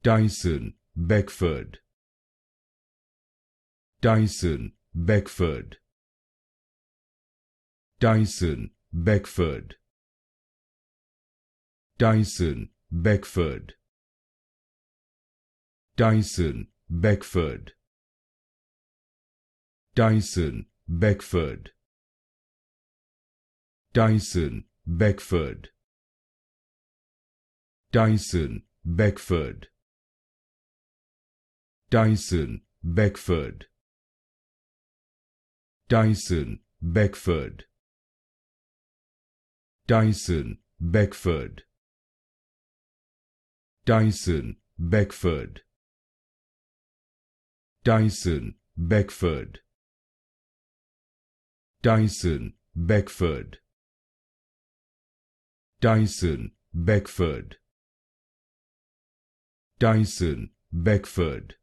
Tyson Beckford, Tyson Beckford, Tyson Beckford, Tyson Beckford, Tyson Beckford, Tyson Beckford, Tyson Beckford, Tyson Beckford, Tyson Beckford, Tyson Beckford, Tyson Beckford, Tyson Beckford, Tyson Beckford, Tyson Beckford, Tyson Beckford, Tyson Beckford,